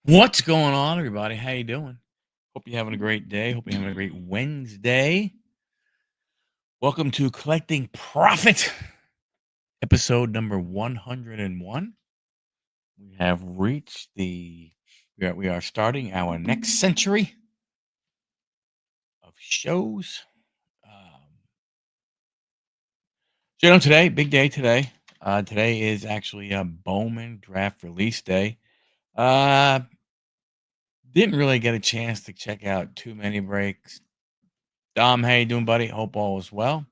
What's going on, everybody? How you doing? Hope you're having a great day. Hope you're having a great Wednesday. Welcome to Collecting Profit, episode number 101. We have reached we are starting our next century of shows. Um, today, big day today. Today is actually a Bowman draft release day. Uh, didn't really get a chance to check out too many breaks. Dom, how you doing, buddy? Hope all is well.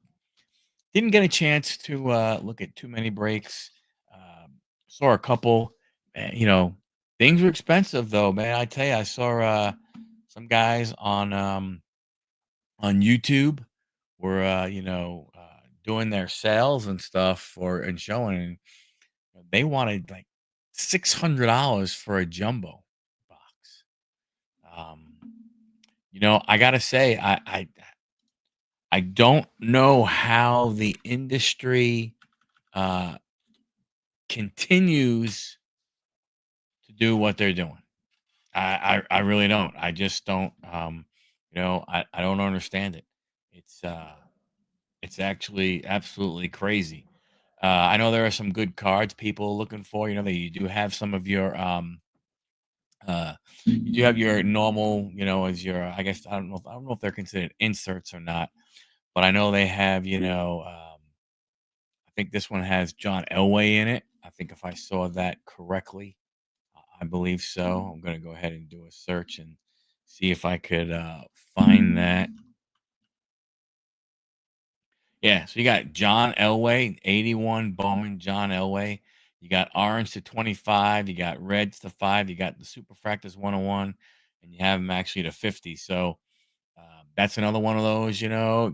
Didn't get a chance to look at too many breaks. Saw a couple. Things were expensive though, man. I tell you, I saw some guys on YouTube were doing their sales and stuff for and showing. And they wanted like $600 for a jumbo box. Um, I gotta say, I don't know how the industry uh, continues to do what they're doing. I really don't. I just don't. I don't understand it. It's uh, it's actually absolutely crazy. I know there are some good cards people are looking for. You know, that you do have some of your you do have your normal. As your I guess I don't know if they're considered inserts or not, but I know they have. I think this one has John Elway in it. I think if I saw that correctly. I believe so. I'm gonna go ahead and do a search and see if I could find that. Yeah, so you got John Elway, 81 Bowman, John Elway. You got orange to 25. You got reds to 5. You got the Superfractors 101, and you have them actually to 50. So that's another one of those,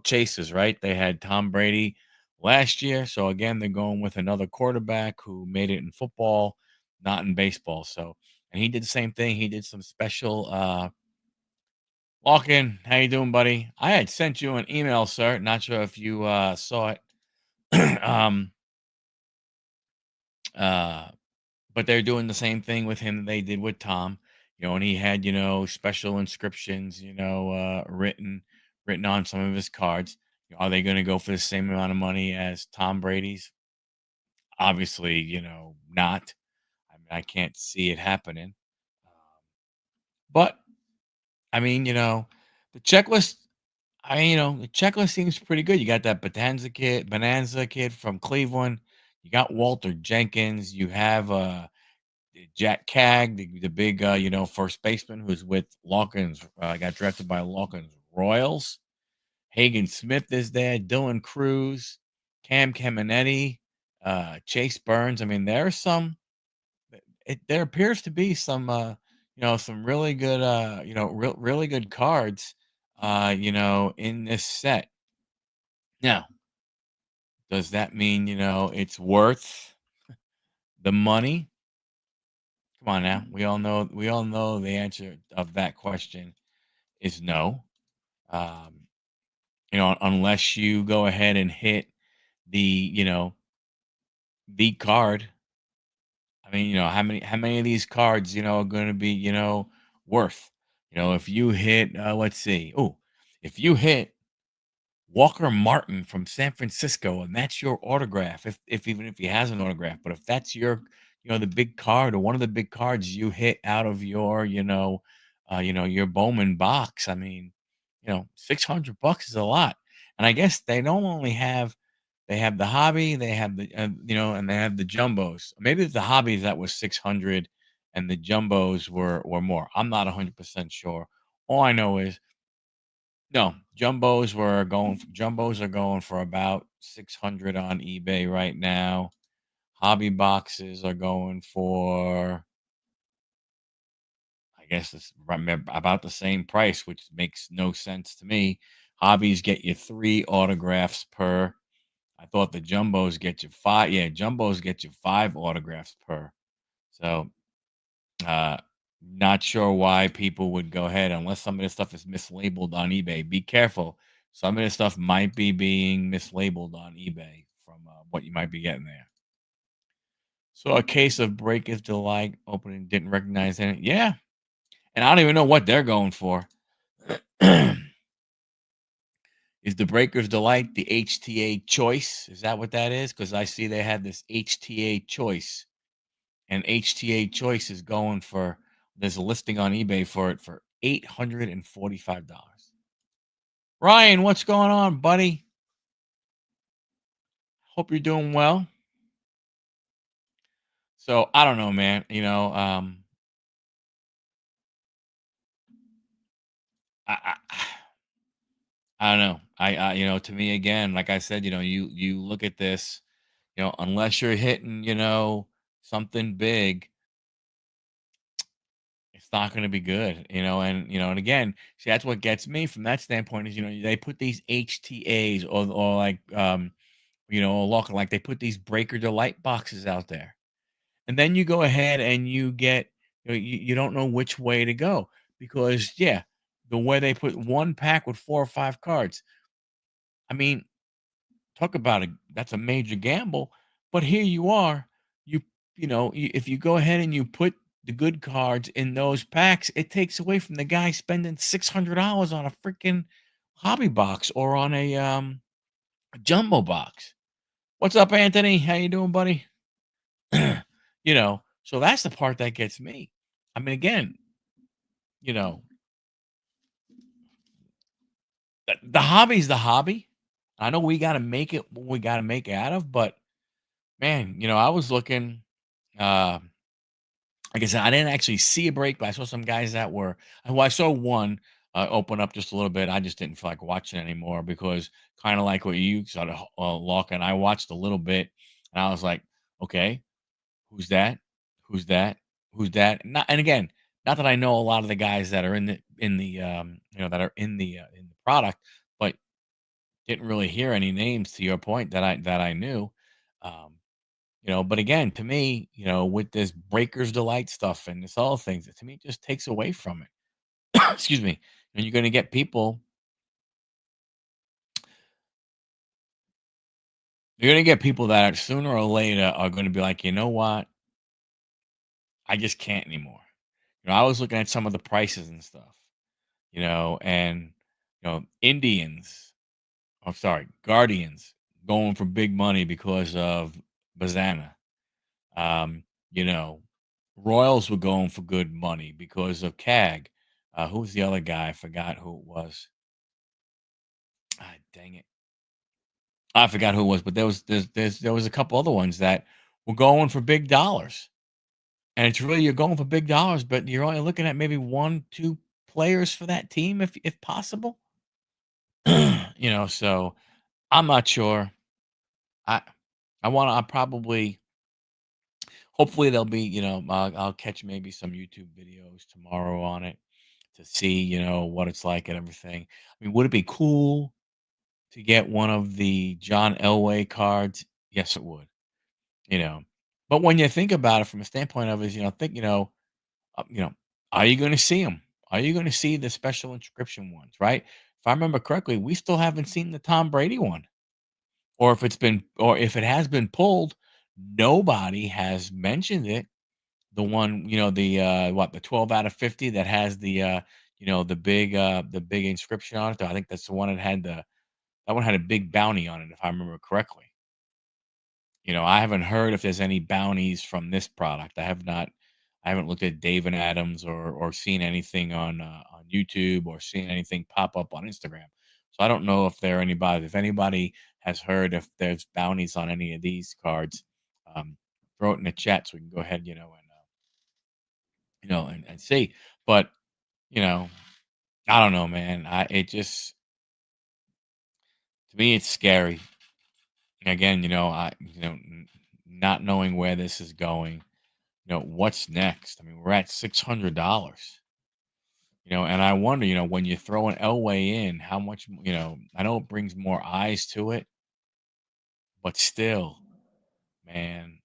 chases, right? They had Tom Brady last year. So again, they're going with another quarterback who made it in football, not in baseball. So, and he did the same thing. He did some special walk-in. How you doing, buddy? I had sent you an email, sir. Not sure if you saw it. uh, but they're doing the same thing with him that they did with Tom. And he had, special inscriptions, written on some of his cards. Are they going to go for the same amount of money as Tom Brady's? Obviously, not. I mean, I can't see it happening. But I mean, the checklist. The checklist seems pretty good. You got that Bonanza kid from Cleveland. You got Walter Jenkins. You have Jack Cagg, the big first baseman who's with Lawkins. Got drafted by Lawkins Royals. Hagen Smith is there. Dylan Cruz, Cam Caminetti, Chase Burns. I mean, there's some. There appears to be some, some really good, really good cards, in this set. Now, does that mean it's worth the money? Come on now, we all know the answer of that question is no. Um, unless you go ahead and hit the, the card. I mean, how many of these cards, are going to be, worth? If you hit, let's see. Oh, if you hit Walker Martin from San Francisco, and that's your autograph. If even if he has an autograph, but if that's your, the big card or one of the big cards you hit out of your, your Bowman box. I mean, $600 is a lot. And I guess they have the hobby, they have and they have the jumbos. Maybe it's the hobbies that was 600, and the jumbos were more. I'm not 100% sure. All I know is no, jumbos are going for about 600 on eBay right now. Hobby boxes are going for, I guess it's about the same price, which makes no sense to me. Hobbies get you 3 autographs per. I thought the jumbos get you 5. Yeah, jumbos get you 5 autographs per. So, uh, not sure why people would go ahead unless some of this stuff is mislabeled on eBay. Be careful. Some of this stuff might be being mislabeled on eBay from what you might be getting there. So a case of break is delight opening didn't recognize any. Yeah, and I don't even know what they're going for. Is the Breaker's Delight the HTA Choice? Is that what that is? Because I see they had this HTA Choice, and HTA Choice is going for, there's a listing on eBay for it for $845. Ryan, what's going on, buddy? Hope you're doing well. So I don't know, man. I I don't know. To me again, like I said, you look at this, unless you're hitting, something big, it's not going to be good, and again, see, that's what gets me from that standpoint is, they put these HTAs or like, look, like they put these breaker delight boxes out there. And then you go ahead and you get, you don't know which way to go because, yeah, the way they put one pack with 4 or 5 cards. I mean, talk about it. That's a major gamble. But here you are. You, if you go ahead and you put the good cards in those packs, it takes away from the guy spending $600 on a freaking hobby box or on a jumbo box. What's up, Anthony? How you doing, buddy? So that's the part that gets me. I mean, again, you know, the hobby's the hobby. I know we got to make it what we got to make it out of, but man, I was looking. Uh, like I said, I didn't actually see a break, but I saw some guys that were. Well, I saw one open up just a little bit. I just didn't feel like watching anymore because kind of like what you sort of look, and I watched a little bit, and I was like, okay, who's that? Who's that? Who's that? Not, and again, not that I know a lot of the guys that are that are in the product, but didn't really hear any names to your point that I knew. Um, but again, to me, with this Breakers Delight stuff and this all things, to me, it just takes away from it. Excuse me. And you're gonna get people, you're gonna get people that sooner or later are gonna be like, you know what? I just can't anymore. I was looking at some of the prices and stuff. And Indians, I'm sorry, Guardians going for big money because of Bazana. Um, you know, Royals were going for good money because of CAG. Who was the other guy? I forgot who it was. Ah, dang it. I forgot who it was, but there was a couple other ones that were going for big dollars. And it's really you're going for big dollars, but you're only looking at maybe 1, 2 players for that team if possible. So I'm not sure. I I probably hopefully there'll be, I'll catch maybe some YouTube videos tomorrow on it to see, what it's like and everything. I mean, would it be cool to get one of the John Elway cards? Yes, it would, you know. But when you think about it from a standpoint of is, think, uh, you know, are you going to see them? Are you going to see the special inscription ones, right? If I remember correctly, we still haven't seen the Tom Brady one. Or if it has been pulled, nobody has mentioned it. The one, the 12 out of 50 that has the big inscription on it. I think that's the one that one had a big bounty on it, if I remember correctly. I haven't heard if there's any bounties from this product. I haven't looked at Dave and Adams or seen anything on YouTube or seen anything pop up on Instagram. So I don't know if anybody has heard if there's bounties on any of these cards. Um, throw it in the chat so we can go ahead, and see. But you know, I don't know, man. I it just to me it's scary. Again, not knowing where this is going. What's next? I mean, we're at $600. And I wonder, when you throw an Elway in, how much, I know it brings more eyes to it, but still, man,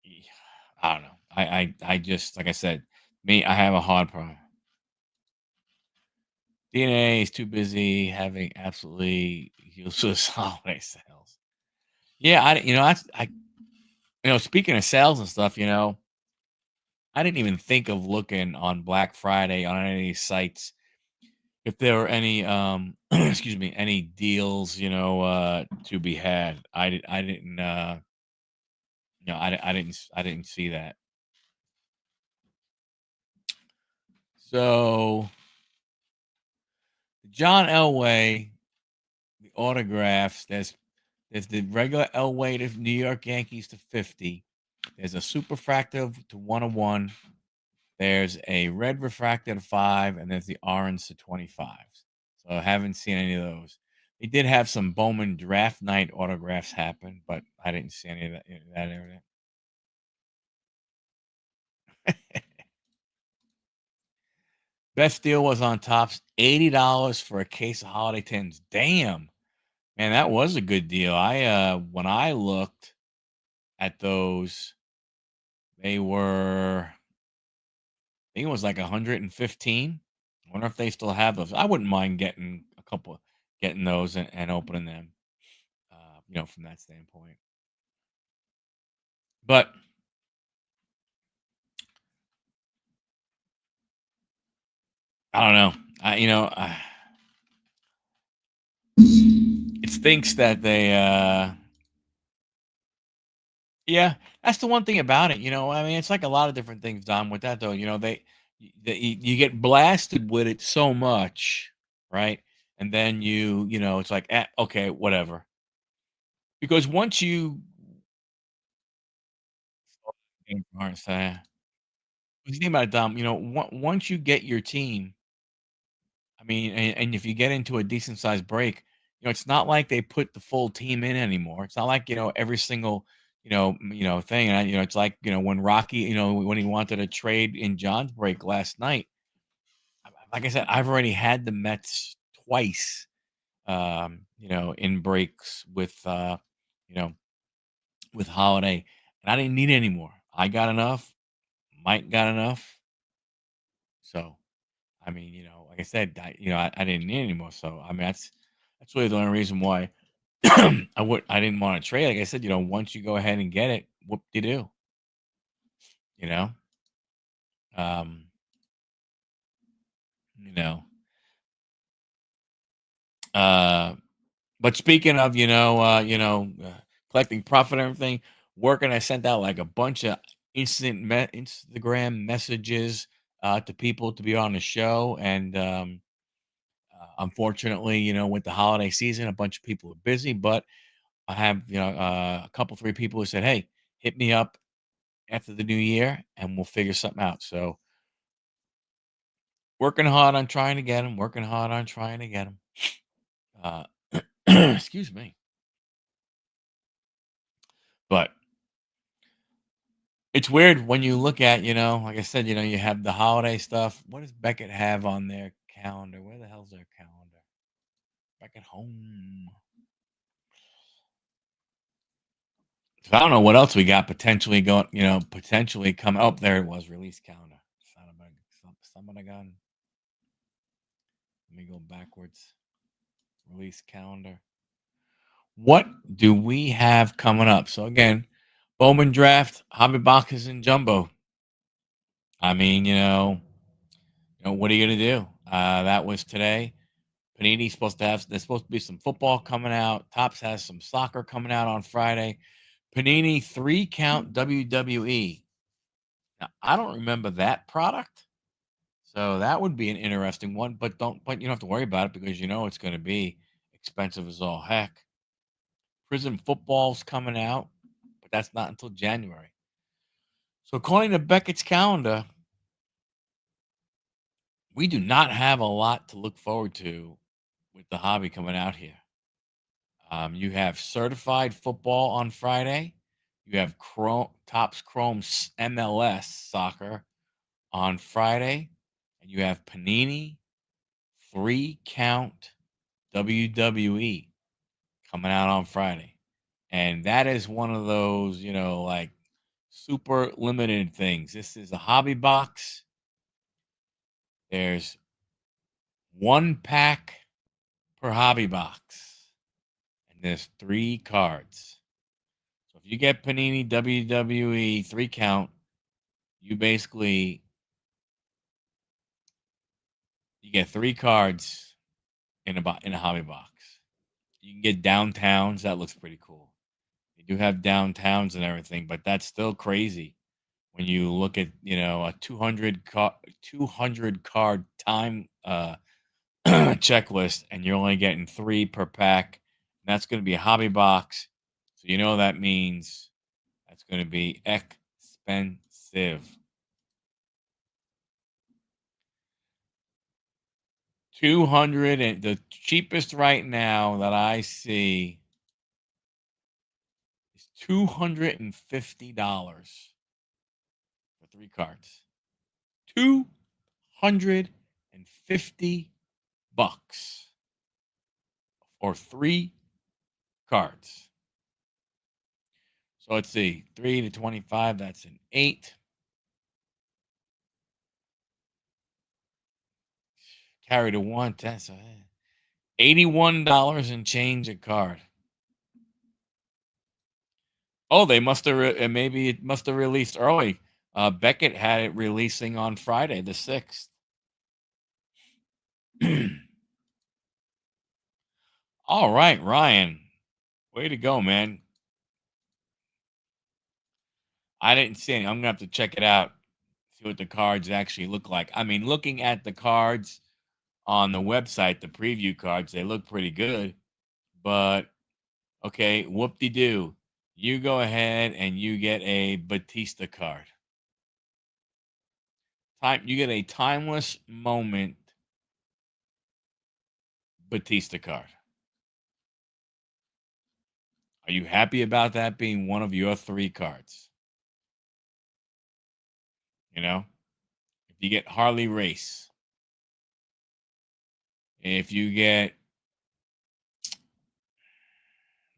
eh, I don't know. I just, like I said, I have a hard problem. DNA is too busy having absolutely useless holiday sales. Yeah, speaking of sales and stuff, I didn't even think of looking on Black Friday on any of these sites if there were any, excuse me, any deals, to be had. I didn't, I didn't see that. So John Elway, the autographs. There's the regular Elway to New York Yankees to 50. There's a superfractive to 101. There's a red refractor to 5, and there's the orange to 25. So I haven't seen any of those. They did have some Bowman draft night autographs happen, but I didn't see any of that area. Best deal was on tops, $80 for a case of holiday tins. Damn, man, that was a good deal. When I looked at those, they were, I think it was like 115. I wonder if they still have those. I wouldn't mind getting those and opening them, from that standpoint. But I don't know. It stinks that yeah, that's the one thing about it. I mean, it's like a lot of different things, Don. With that though, you get blasted with it so much, right? And then it's like, okay, whatever. Because once you, think about it, Dom. Once you get your team, I mean, and if you get into a decent sized break, it's not like they put the full team in anymore. It's not like every single thing. And it's like when Rocky, when he wanted to trade in John's break last night. Like I said, I've already had the Mets twice, in breaks you know, with Holiday, and I didn't need any more. I got enough. Mike got enough. So I mean, like I said, I didn't need anymore. So I mean, that's really the only reason why I didn't want to trade. Like I said, once you go ahead and get it, whoop de do, you know. Um, you know. Uh, but speaking of, collecting profit and everything, working, I sent out like a bunch of Instagram messages to people to be on the show, and unfortunately, with the holiday season, a bunch of people are busy, but I have, a couple, 3 people who said, "Hey, hit me up after the new year and we'll figure something out." So working hard on trying to get them, working hard on trying to get them. Uh, excuse me. But it's weird when you look at, like I said, you have the holiday stuff. What does Beckett have on their calendar? Where the hell's their calendar? Beckett home. So I don't know what else we got potentially going, potentially come up. There it was, release calendar. Son of son of a gun. Let me go backwards. Release calendar. What do we have coming up? So again, Bowman draft, hobby boxes, and jumbo. I mean, what are you gonna do? That was today. Panini's supposed to have. There's supposed to be some football coming out. Topps has some soccer coming out on Friday. Panini 3 count WWE. Now, I don't remember that product, so that would be an interesting one. But you don't have to worry about it because it's going to be expensive as all heck. Prison football's coming out, but that's not until January. So according to Beckett's calendar, we do not have a lot to look forward to with the hobby coming out here. You have certified football on Friday. You have Topps Chrome MLS soccer on Friday, and you have Panini 3 count WWE coming out on Friday. And that is one of those, like super limited things. This is a hobby box. There's 1 pack per hobby box, and there's 3 cards. So if you get Panini WWE 3 count, You basically you get 3 cards in a hobby box. You can get downtowns, that looks pretty cool. You do have downtowns and everything, but that's still crazy when you look at, a 200 card time, checklist, and you're only getting 3 per pack. And that's gonna be a hobby box, so that means that's gonna be expensive. 200, and the cheapest right now that I see is $250 for 3 cards. 250 bucks or 3 cards. So let's see, 3 to 25, that's an 8. Carry to 1, that's $81 and change a card. Oh, they must have maybe it must have released early. Beckett had it releasing on Friday the 6th. All right, Ryan. Way to go, man. I didn't see any. I'm gonna have to check it out, see what the cards actually look like. I mean, looking at the cards on the website, the preview cards, they look pretty good. But okay, whoop de doo. You go ahead and you get a Batista card. You get a timeless moment Batista card. Are you happy about that being one of your 3 cards? If you get Harley Race, if you get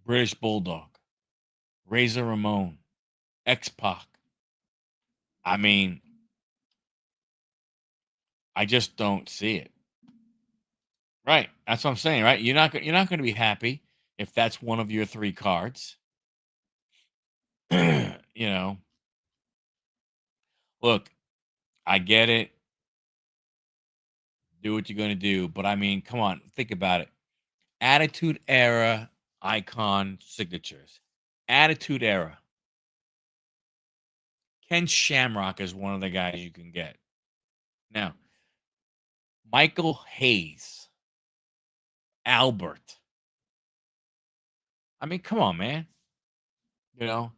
British Bulldog, Razor Ramon, X Pac. I mean, I just don't see it. Right. That's what I'm saying, right? You're not going to be happy if that's one of your 3 cards. you know. Look, I get it. Do what you're going to do, but I mean, come on, think about it. Attitude Era icon signatures. Attitude Era. Ken Shamrock is one of the guys you can get. Now, Michael Hayes, Albert. I mean, come on, man. You know,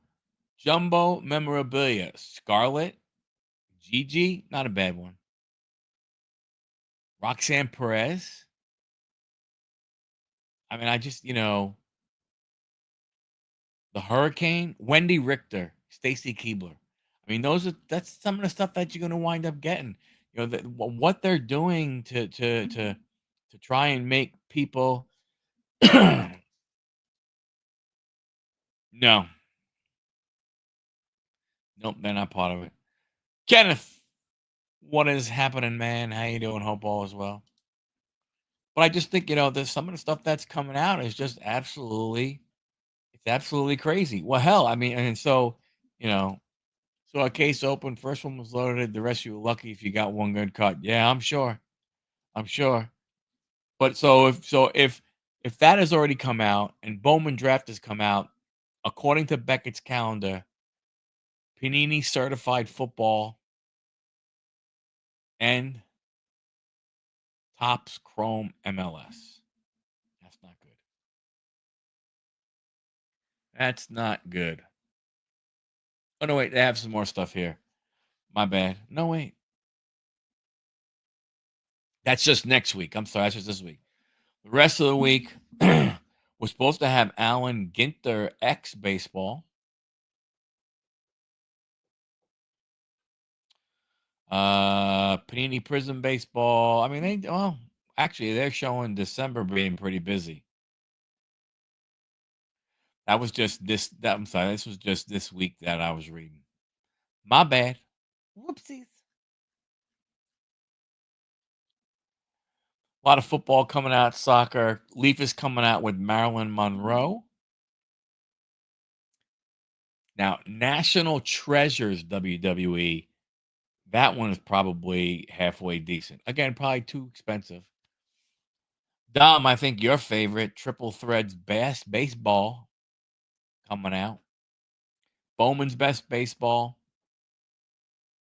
Jumbo memorabilia, Scarlet, Gigi, not a bad one. Roxanne Perez. I mean, I just, the Hurricane, Wendy Richter, Stacy Keebler. I mean, that's some of the stuff that you're going to wind up getting. What they're doing to try and make people. No, nope, they're not part of it. Kenneth, what is happening, man? How you doing? Hope all is well. But I just think, there's some of the stuff that's coming out is just it's absolutely crazy. Well, hell, I mean, and so, you know, so a case open, first one was loaded, the rest of you were lucky if you got one good cut. Yeah, I'm sure. I'm sure. But if that has already come out and Bowman draft has come out, according to Beckett's calendar, Panini certified football and Topps Chrome MLS. That's not good. That's not good. Oh no, wait, they have some more stuff here. My bad. No, wait. That's just next week. I'm sorry, that's just this week. The rest of the week, we're supposed to have Alan Ginter X baseball. Panini Prism baseball. I mean, actually, they're showing December being pretty busy. That was just this. I'm sorry. This was just this week that I was reading. My bad. Whoopsies. A lot of football coming out. Soccer. Leaf is coming out with Marilyn Monroe. Now, National Treasures WWE That one is probably halfway decent. Again, probably too expensive. Dom, I think your favorite Triple Threads Bass Baseball coming out. Bowman's Best Baseball.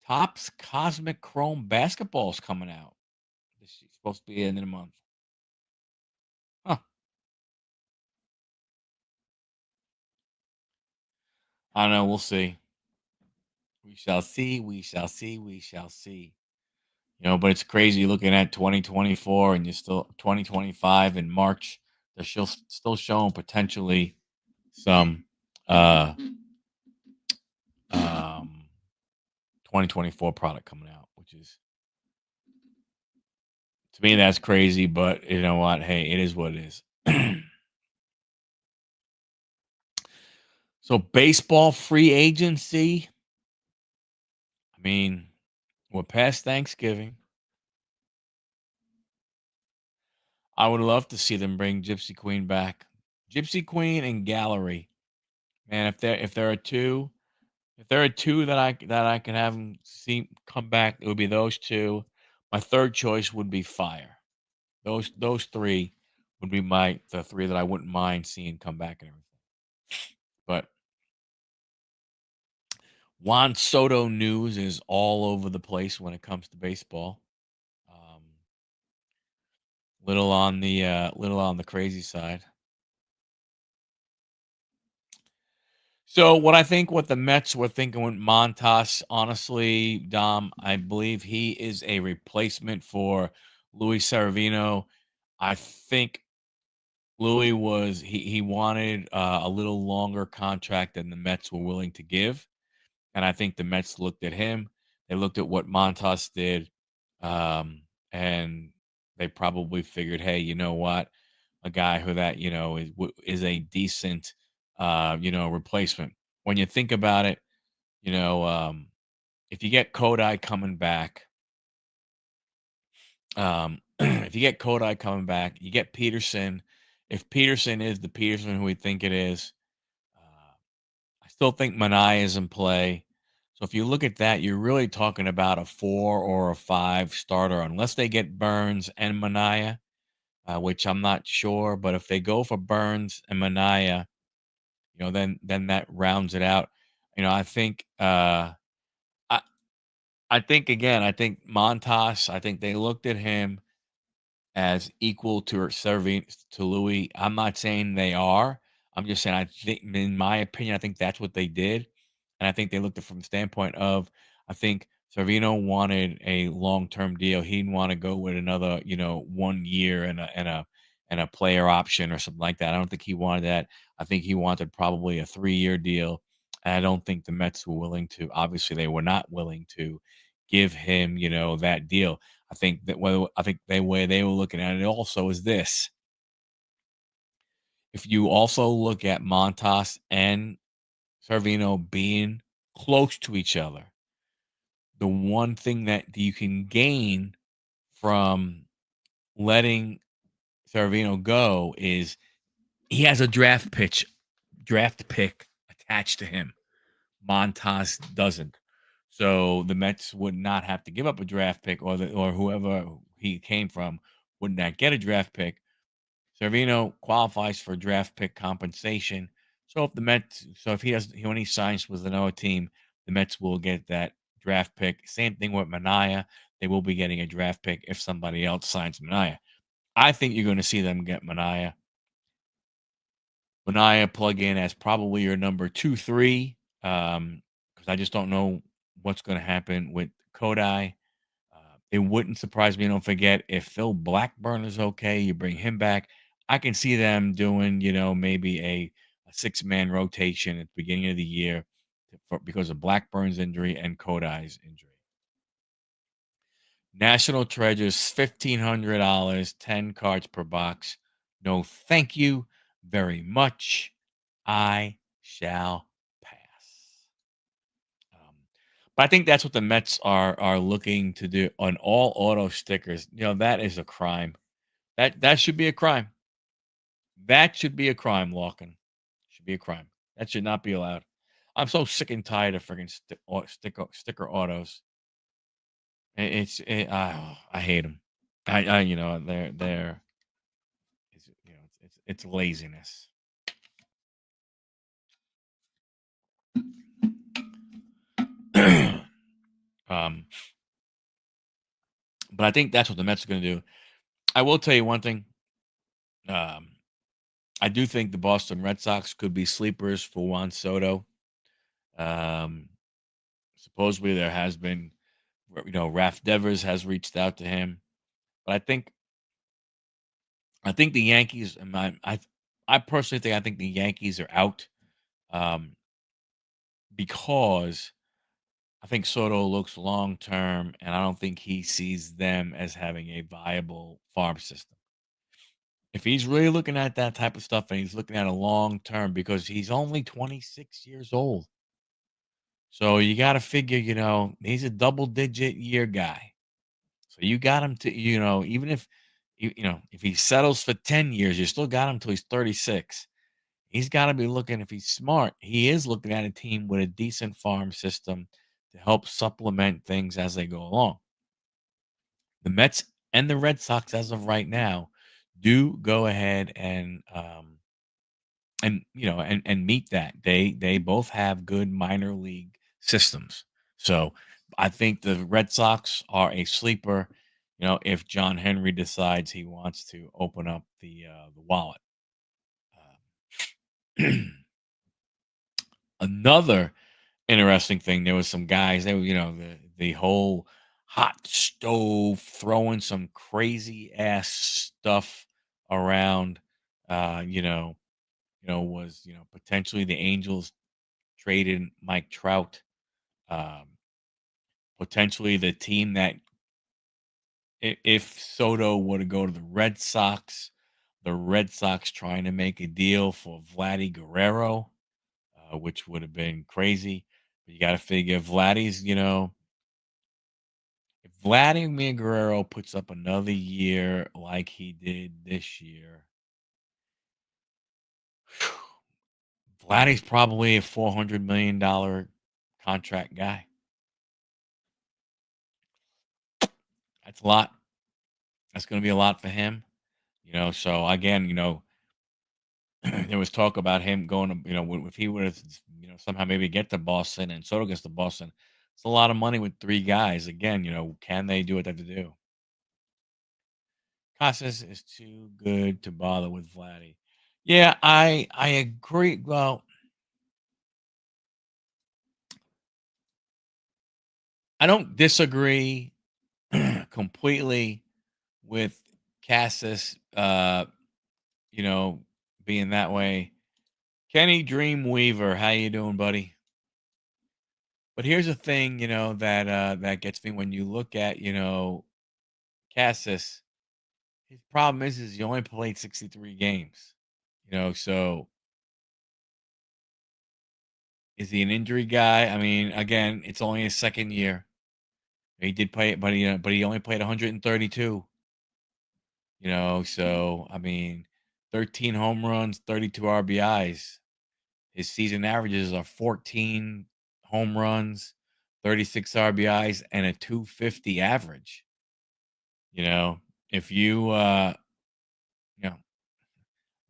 Topps Cosmic Chrome Basketball's coming out. This is supposed to be in a month. Huh. I don't know. We'll see. We shall see. We shall see. We shall see. But it's crazy looking at 2024 and you're still 2025 in March. They're still showing potentially some uh um 2024 product coming out, which is, to me, that's crazy. But you know what? Hey, it is what it is. So baseball free agency. I mean, we're past Thanksgiving. I would love to see them bring Gypsy Queen back. Gypsy Queen and Gallery. Man, if there are two that I can have them see come back, it would be those two. My third choice would be Fire. Those three would be the three that I wouldn't mind seeing come back and everything. But Juan Soto news is all over the place when it comes to baseball. Um, little on the crazy side. So what the Mets were thinking with Montas, honestly, Dom, I believe he is a replacement for Louis Saravino. I think Louis he wanted a little longer contract than the Mets were willing to give. And I think the Mets looked at him. They looked at what Montas did, and they probably figured, hey, you know what? A guy who that is a decent replacement. When you think about it, you know, um, if you get Kodai coming back, if you get Kodai coming back, you get Peterson. If Peterson is the Peterson who we think it is, uh, I still think Manai is in play. So if you look at that, you're really talking about a 4 or a 5 starter, unless they get Burns and Manaya, which I'm not sure. But if they go for Burns and Manaya, then that rounds it out. I think I I think again, I think Montas. I think they looked at him as equal to serving to Louis. I'm not saying they are. I'm just saying I think, in my opinion, I think that's what they did, and I think they looked at it from the standpoint of, I think Servino wanted a long-term deal. He didn't want to go with another, 1 year and a player option or something like that. I don't think he wanted that. I think he wanted probably a 3-year deal. And I don't think the Mets were willing to. Obviously, they were not willing to give him, that deal. I think the way they were looking at it also is this. If you also look at Montas and Servino being close to each other, the one thing that you can gain from letting Servino go is he has a draft pick attached to him. Montas doesn't. So the Mets would not have to give up a draft pick, or whoever he came from would not get a draft pick. Servino qualifies for draft pick compensation. So if he does, when he signs with another team, the Mets will get that draft pick. Same thing with Manaya. They will be getting a draft pick if somebody else signs Manaya. I think you're going to see them get Manaya. Manaya plug in as probably your number 2, 3. Because I just don't know what's going to happen with Kodai. It wouldn't surprise me. Don't forget, if Phil Blackburn is okay, you bring him back. I can see them doing, maybe a 6-man rotation at the beginning of the year because of Blackburn's injury and Kodai's injury. National Treasures, $1,500, 10 cards per box. No, thank you very much. I shall pass. Um, but I think that's what the Mets are looking to do on all auto stickers. That is a crime. That should be a crime. That should be a crime, Lawkin. Should be a crime. That should not be allowed. I'm so sick and tired of freaking sticker autos. I hate them. You know, they're you know, it's laziness. um, but I think that's what the Mets are going to do. I will tell you one thing. Um, I do think the Boston Red Sox could be sleepers for Juan Soto. Um, Supposedly there has been, Raf Devers has reached out to him, but I think the Yankees. I personally think the Yankees are out, um, because I think Soto looks long term, and I don't think he sees them as having a viable farm system. If he's really looking at that type of stuff and he's looking at a long term, because he's only 26 years old. So you got to figure, he's a double digit year guy. So you got him to, even if, if he settles for 10 years, you still got him till he's 36. He's got to be looking, if he's smart, he is looking at a team with a decent farm system to help supplement things as they go along. The Mets and the Red Sox, as of right now, do go ahead and meet that. They both have good minor league systems. So I think the Red Sox are a sleeper. If John Henry decides he wants to open up the wallet. Another interesting thing, there was some guys, they were, the whole hot stove throwing some crazy ass stuff around, was, potentially the Angels traded Mike Trout, um, potentially the team that, if Soto were to go to the Red Sox trying to make a deal for Vladdy Guerrero, which would have been crazy. But you got to figure Vladdy's, if Vladimir Guerrero puts up another year like he did this year, Vladdy's probably a $400 million contract guy. That's a lot. That's going to be a lot for him. So again, there was talk about him going to, if he would have, somehow maybe get to Boston and Soto gets to Boston, it's a lot of money with three guys. Again, can they do what they have to do? Casas is too good to bother with Vladdy. Yeah, I agree. Well, I don't disagree completely with Cassis, you know, being that way. Kenny Dreamweaver, how you doing, buddy? But here's the thing, that gets me when you look at, Cassis. His problem is he only played 63 games. So is he an injury guy? I mean, again, it's only his second year. He did play it, but he only played 132. So I mean, 13 home runs, 32 RBIs. His season averages are 14 home runs, 36 RBIs, and a 250 average. You know, if you know,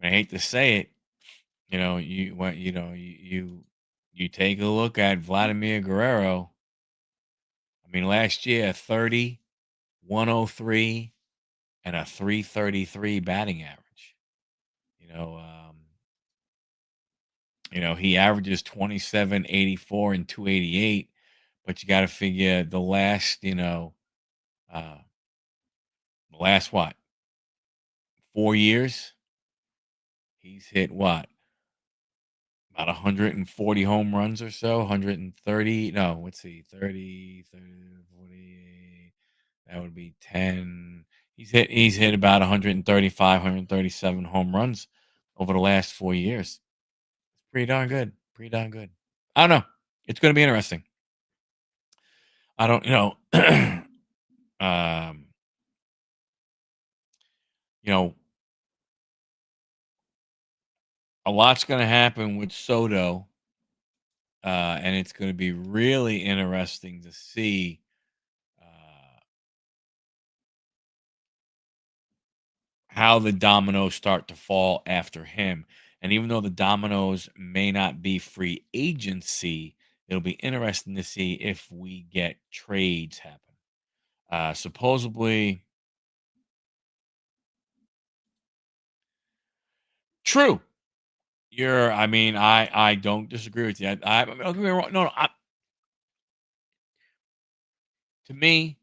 I hate to say it, you take a look at Vladimir Guerrero. I mean, last year 30, 103, and a 333 batting average. You know, um, he averages 27, 84, and 288. But you got to figure uh, the last what, 4 years, he's hit what, about 140 home runs or so, 130. No, let's see, 30, 40. That would be 10. He's hit about 135, 137 home runs over the last 4 years. Pretty darn good. Pretty darn good. I don't know. It's going to be interesting. I don't, um, you know, a lot's going to happen with Soto, and it's going to be really interesting to see. how the dominoes start to fall after him. And even though the dominoes may not be free agency, it'll be interesting to see if we get trades happen. Supposedly, true. I mean, I don't disagree with you. Don't get me wrong. No, no. To me,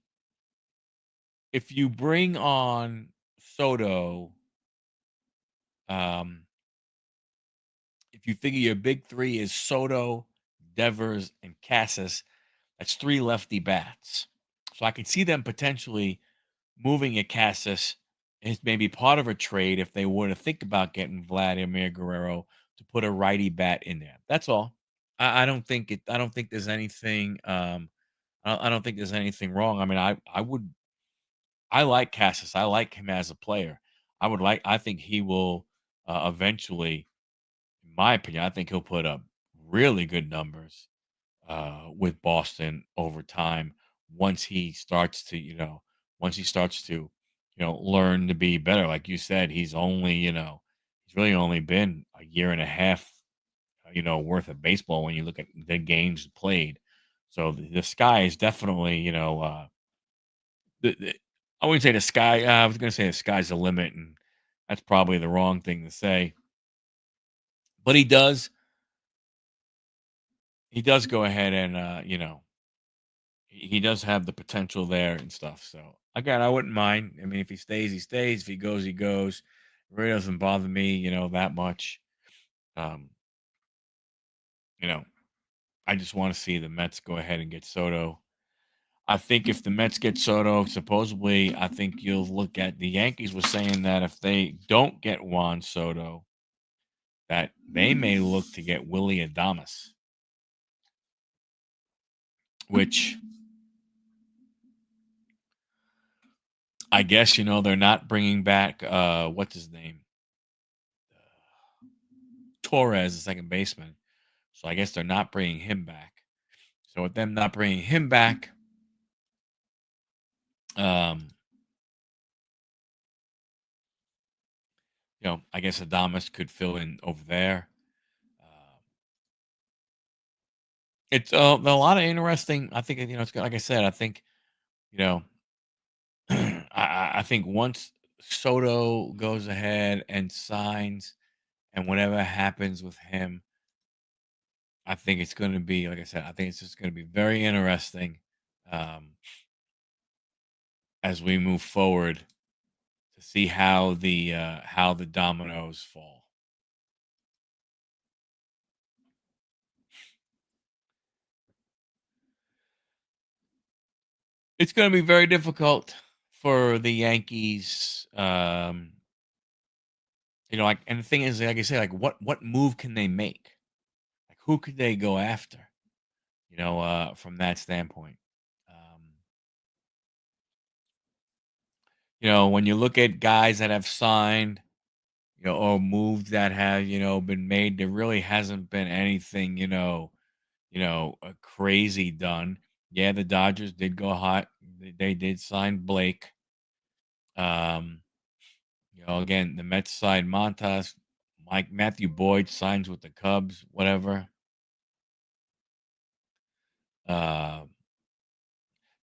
if you bring on Soto, um, if you figure your big three is Soto, Devers, and Cassis, that's three lefty bats. So I could see them potentially moving a Cassis as maybe part of a trade if they were to think about getting Vladimir Guerrero to put a righty bat in there. That's all. I don't think it. I don't think there's anything. I don't think there's anything wrong. I mean, I would. I like Cassis. I like him as a player. I would like. I think he will eventually, in my opinion, I think he'll put up really good numbers with Boston over time once he starts to, once he starts to, learn to be better. Like you said, he's really only been a year and a half, worth of baseball when you look at the games played. So the sky is definitely, the I wouldn't say the sky. I was going to say the sky's the limit, and that's probably the wrong thing to say. But he does go ahead and, he does have the potential there and stuff. So again, I wouldn't mind. I mean, if he stays, he stays. If he goes, he goes. It really doesn't bother me, that much. Um, you know, I just want to see the Mets go ahead and get Soto. I think if the Mets get Soto, supposedly, I think you'll look at the Yankees was saying that if they don't get Juan Soto, that they may look to get Willie Adamas, which I guess they're not bringing back what's his name, Torres, the second baseman. So I guess they're not bringing him back. So with them not bringing him back, um, I guess Adamas could fill in over there. Uh, it's a lot of interesting. I think it's like I said. I think you know. I think once Soto goes ahead and signs, and whatever happens with him, I think it's going to be like I said. I think it's just going to be very interesting um, as we move forward to see how the dominoes fall. It's gonna be very difficult for the Yankees, like and the thing is, like I say, like, what move can they make? Like, who could they go after, from that standpoint? Um, when you look at guys that have signed, or moves that have, been made, there really hasn't been anything, crazy done. Yeah, the Dodgers did go hot. They did sign Blake. Um again, the Mets signed Montas. Mike Matthew Boyd signs with the Cubs, whatever. Uh,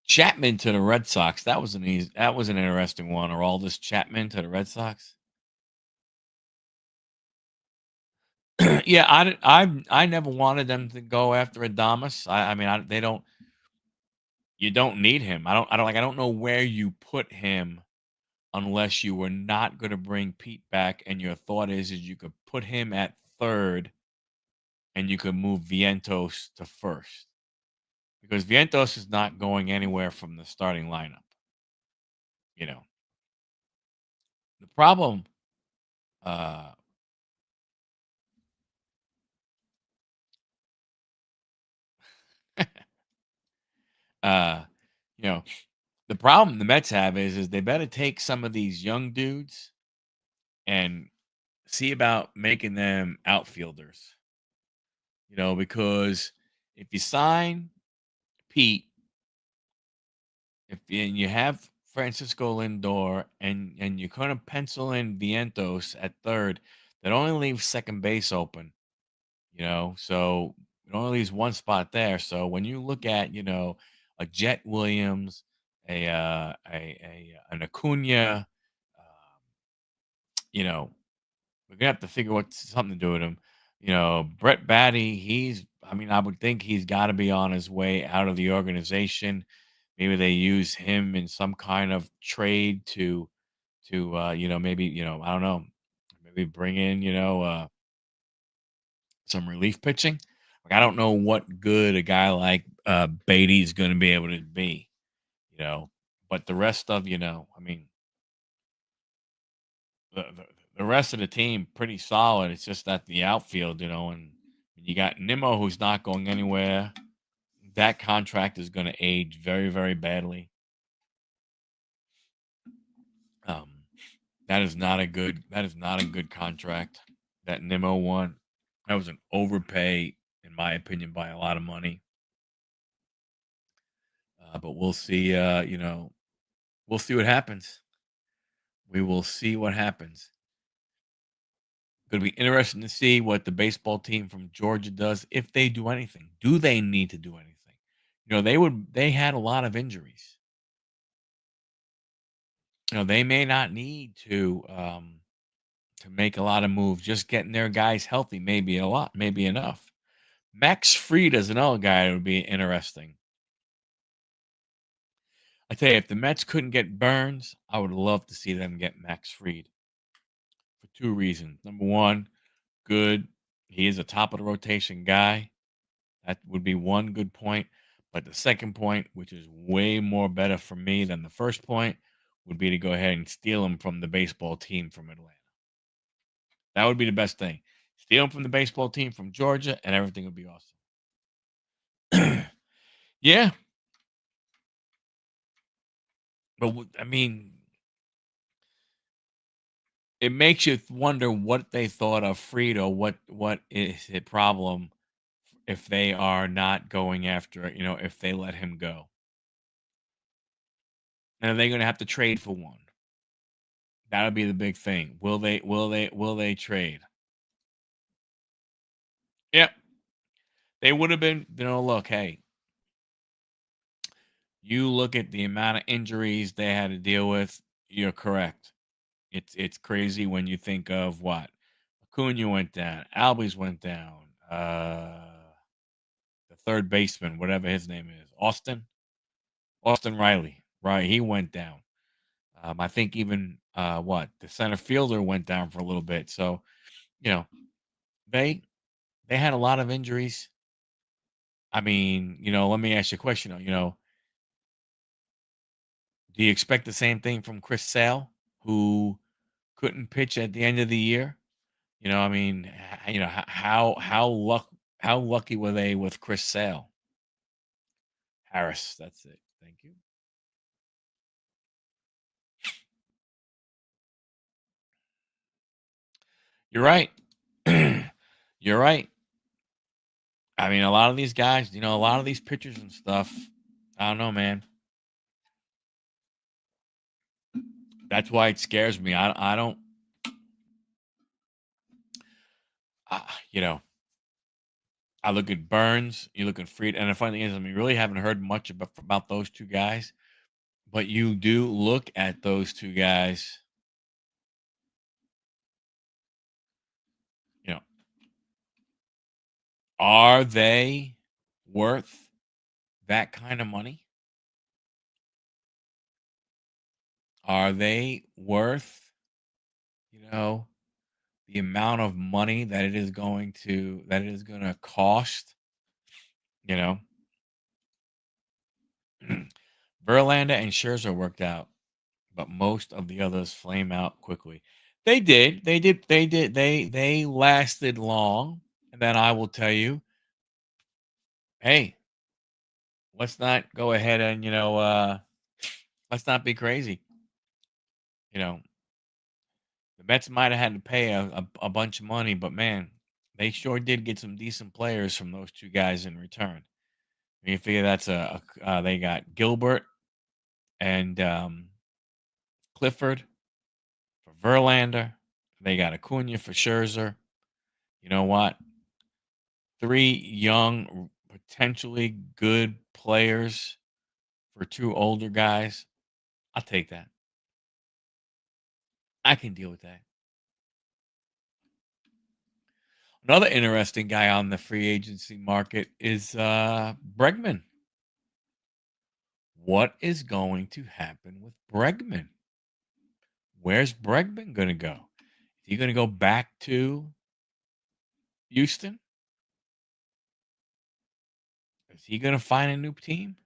Chapman to the Red Sox. That was an interesting one. Or all this Chapman to the Red Sox. Yeah, I never wanted them to go after Adamas. I mean, they don't. You don't need him. I don't know where you put him unless you were not going to bring Pete back, and your thought is you could put him at third, and you could move Vientos to first. Because Vientos is not going anywhere from the starting lineup. You know, the problem, uh, uh, you know, the problem the Mets have is they better take some of these young dudes and see about making them outfielders. Because if you sign Pete, if and you have Francisco Lindor, and you kind of pencil in Vientos at third, that only leaves second base open. So it only leaves one spot there. So when you look at a Jet Williams, an Acuna, you know we're gonna have to figure what something to do with him. Brett Batty, I mean, I would think he's got to be on his way out of the organization. Maybe they use him in some kind of trade to maybe I don't know, maybe bring in some relief pitching. Like I don't know what good a guy like Beatty is going to be able to be. You know, but the rest of I mean, the, the the rest of the team pretty solid. It's just that the outfield, and you got Nimmo who's not going anywhere. That contract is going to age very, very badly. Um, that is not a good contract that Nimmo won. That was an overpay, in my opinion, by a lot of money. But we'll see. We'll see what happens. We will see what happens. Going to be interesting to see what the baseball team from Georgia does, if they do anything. Do they need to do anything? They had a lot of injuries. They may not need to make a lot of moves. Just getting their guys healthy, maybe a lot, maybe enough. Max Fried is another guy that would be interesting. I tell you, if the Mets couldn't get Burns, I would love to see them get Max Fried for two reasons. Number one, good. He is a top of the rotation guy. That would be one good point. But the second point, which is way more better for me than the first point, would be to go ahead and steal him from the baseball team from Atlanta. That would be the best thing. Steal him from the baseball team from Georgia, and everything would be awesome. Yeah, but I mean, it makes you wonder what they thought of Frito. What is the problem if they are not going after it? If they let him go, and are they going to have to trade for one? That'll be the big thing. Will they? Will they? Will they trade? Yep, they would have been. Look, hey, you look at the amount of injuries they had to deal with. You're correct. It's crazy when you think of what Acuna went down, Albies went down, the third baseman, whatever his name is, Austin Riley, right? He went down. I think even what the center fielder went down for a little bit. So you know they they had a lot of injuries. I mean, let me ask you a question. Do you expect the same thing from Chris Sale, who couldn't pitch at the end of the year? I mean, how lucky were they with Chris Sale? Harris, that's it. Thank you. You're right. You're right. I mean, a lot of these guys, a lot of these pitchers and stuff. I don't know, man. That's why it scares me. I don't. Uh, you know, I look at Burns. You look at Freed, and the funny thing is, I mean, really haven't heard much about those two guys. But you do look at those two guys. You know, are they worth that kind of money? Are they worth, you know, the amount of money that it is going to cost? You know, Verlander and Scherzer worked out, but most of the others flame out quickly. They did. They did. They did. They lasted long. And then I will tell you, hey, let's not go ahead and let's not be crazy. You know, the Mets might have had to pay a bunch of money, but man, they sure did get some decent players from those two guys in return. You figure that's they got Gilbert and Clifford for Verlander. They got Acuna for Scherzer. You know what? Three young, potentially good players for two older guys. I'll take that. I can deal with that. Another interesting guy on the free agency market is Bregman. What is going to happen with Bregman? Where's Bregman going to go? Is he going to go back to Houston? Is he going to find a new team?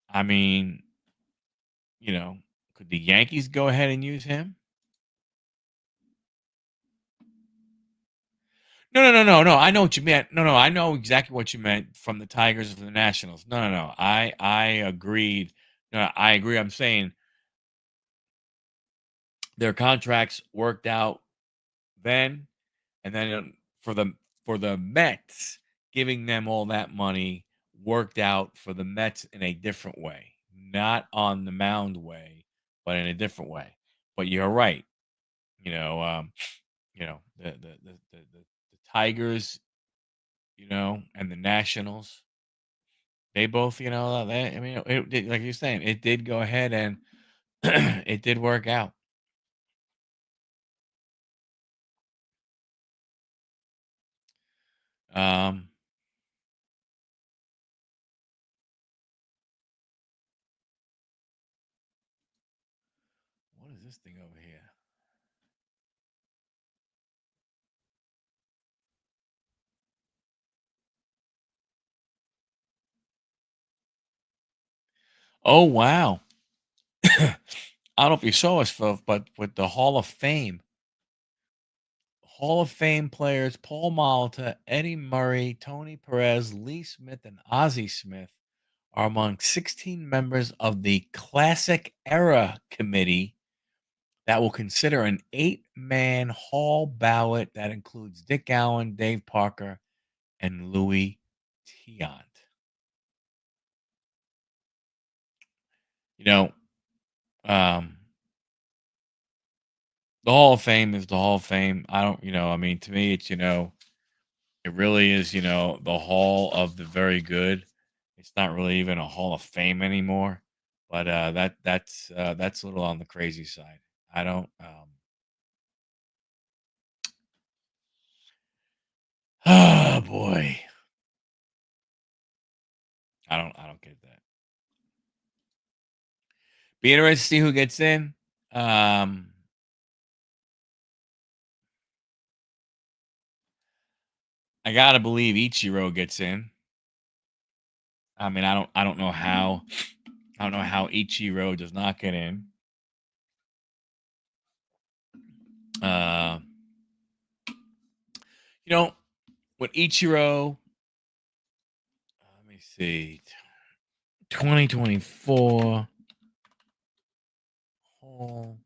I mean, you know, could the Yankees go ahead and use him? No, no, no, no, no. I know what you meant. No, no, I know exactly what you meant from the Tigers to the Nationals. No, no, no. I agreed. No, I agree. I'm saying their contracts worked out then, and then for the Mets, giving them all that money worked out for the Mets in a different way, not on the mound way, but in a different way. But you're right. You know, the Tigers, and the Nationals, they both, I mean, like you're saying, it did go ahead and it did work out. Um, what is this thing over here? Oh wow! I don't know if you saw us, Phil, but with the Hall of Fame players Paul Malta, Eddie Murray, Tony Perez, Lee Smith, and Ozzie Smith are among 16 members of the Classic Era Committee that will consider an 8-man Hall ballot that includes Dick Allen, Dave Parker, and Louis Tiant. You know, um, the Hall of Fame is the Hall of Fame. I don't, I mean, to me, it's, it really is, the Hall of the Very Good. It's not really even a Hall of Fame anymore. But that's a little on the crazy side. I don't. Oh boy, I don't get that. Be interested to see who gets in. Um, I gotta believe Ichiro gets in. I mean, I don't know how. I don't know how Ichiro does not get in. Uh, you know, with Ichiro, let me see, 2024 Hall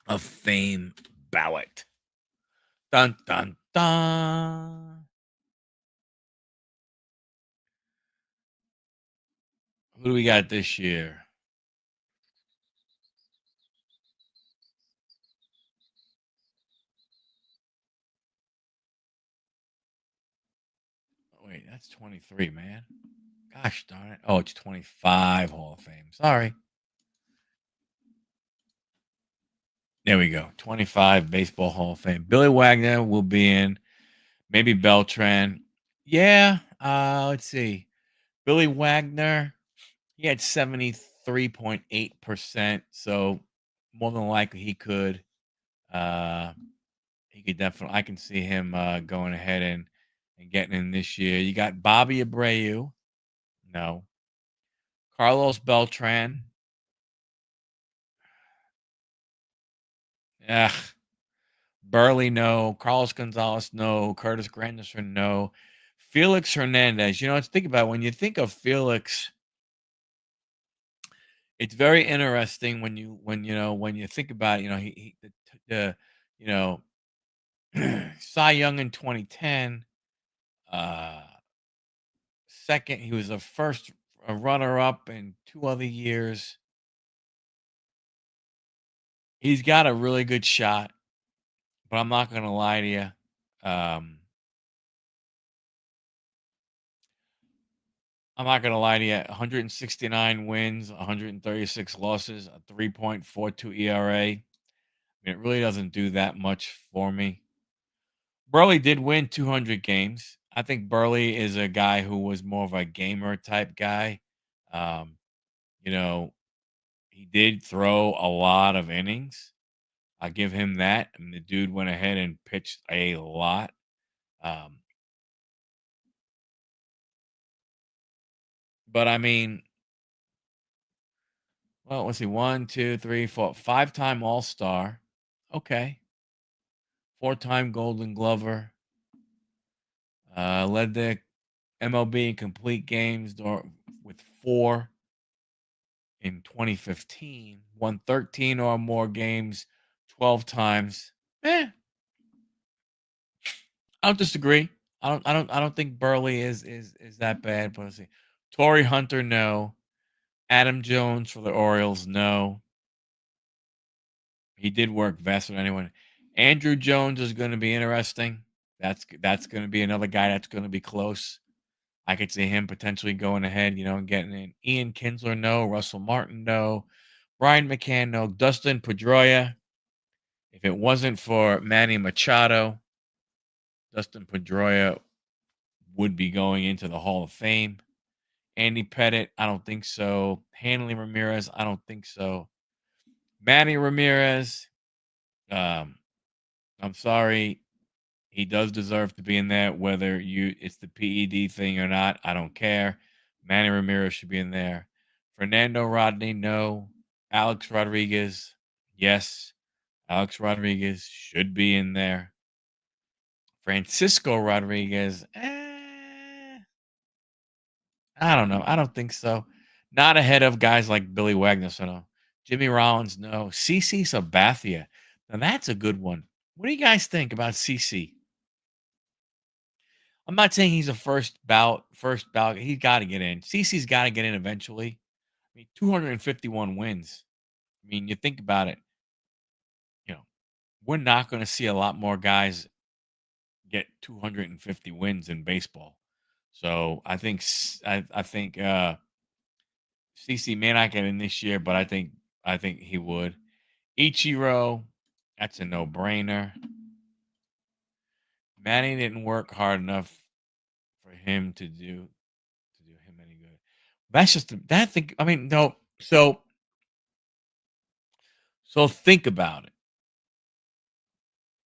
of Fame ballot. Dun dun dun. Who do we got this year? Oh, wait, that's 23, man. Gosh darn it. Oh, it's 25 Hall of Fame. Sorry. There we go. 25 Baseball Hall of Fame. Billy Wagner will be in. Maybe Beltran. Yeah. Let's see. Billy Wagner, he had 73.8%. So more than likely uh he could definitely I can see him going ahead and getting in this year. You got Bobby Abreu. No. Carlos Beltran. Yeah. Burley, no. Carlos Gonzalez, no. Curtis Granderson, no. Felix Hernandez. Let's think about it. When you think of Felix, it's very interesting when you think about he the you know Cy Young in 2010, uh second he was a runner up in two other years. He's got a really good shot, but I'm not gonna lie to you. Um, I'm not gonna lie to you. 169 wins, 136 losses, a 3.42 ERA. It really doesn't do that much for me. Burley did win 200 games. I think Burley is a guy who was more of a gamer type guy. Um, you know, he did throw a lot of innings. I give him that. And the dude went ahead and pitched a lot. Um, but I mean, well, let's see, one, two, three, four, five-time All Star. Okay, four-time Golden Glover. Led the MLB in complete games with four in 2015. Won 13 or more games 12 times. Eh, I don't disagree. I don't think Burley is that bad. But let's see. Torrey Hunter, no. Adam Jones for the Orioles, no. He did work best with anyone. Andrew Jones is going to be interesting. That's going to be another guy that's going to be close. I could see him potentially going ahead, and getting in. Ian Kinsler, no. Russell Martin, no. Brian McCann, no. Dustin Pedroia. If it wasn't for Manny Machado, Dustin Pedroia would be going into the Hall of Fame. Andy Pettit, I don't think so. Hanley Ramirez, I don't think so. Manny Ramirez, um, I'm sorry. He does deserve to be in there, whether it's the PED thing or not. I don't care. Manny Ramirez should be in there. Fernando Rodney, no. Alex Rodriguez, yes. Alex Rodriguez should be in there. Francisco Rodriguez, I don't know. I don't think so. Not ahead of guys like Billy Wagner, so no. Jimmy Rollins, no. CC Sabathia. Now that's a good one. What do you guys think about CC? I'm not saying he's a first ballot. He's got to get in. CC's got to get in eventually. I mean, 251 wins. I mean, you think about it, you know, we're not going to see a lot more guys get 250 wins in baseball. So I think CC may not get in this year, but I think he would. Ichiro, that's a no-brainer. Manny didn't work hard enough for him to do him any good. That's just that thing. I mean, no. So think about it.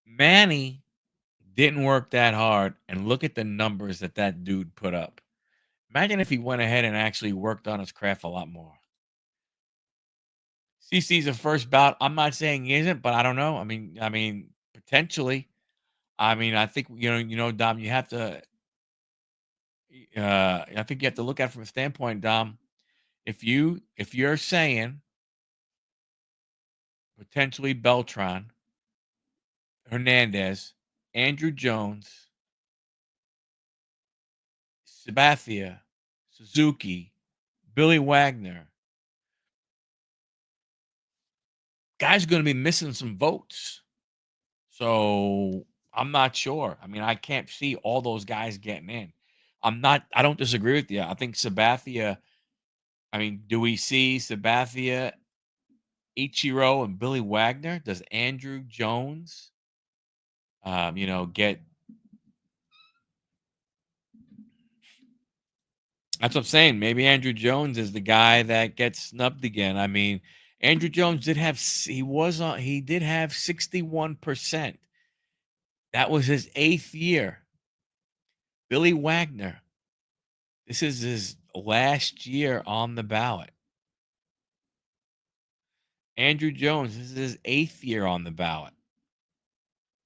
Manny didn't work that hard, and look at the numbers that dude put up. Imagine if he went ahead and actually worked on his craft a lot more. CC's a first bout. I'm not saying he isn't, but I don't know. I mean, potentially. I mean, I think Dom. You have to. I think you have to look at it from a standpoint, Dom. If you're saying potentially Beltran, Hernandez, Andrew Jones, Sabathia, Suzuki, Billy Wagner, guys are going to be missing some votes. So I'm not sure. I mean, I can't see all those guys getting in. I don't disagree with you. I think Sabathia, I mean, do we see Sabathia, Ichiro, and Billy Wagner? Does Andrew Jones, get that's what I'm saying. Maybe Andrew Jones is the guy that gets snubbed again. I mean, Andrew Jones he did have 61%. That was his 8th year. Billy Wagner, this is his last year on the ballot. Andrew Jones, this is his 8th year on the ballot.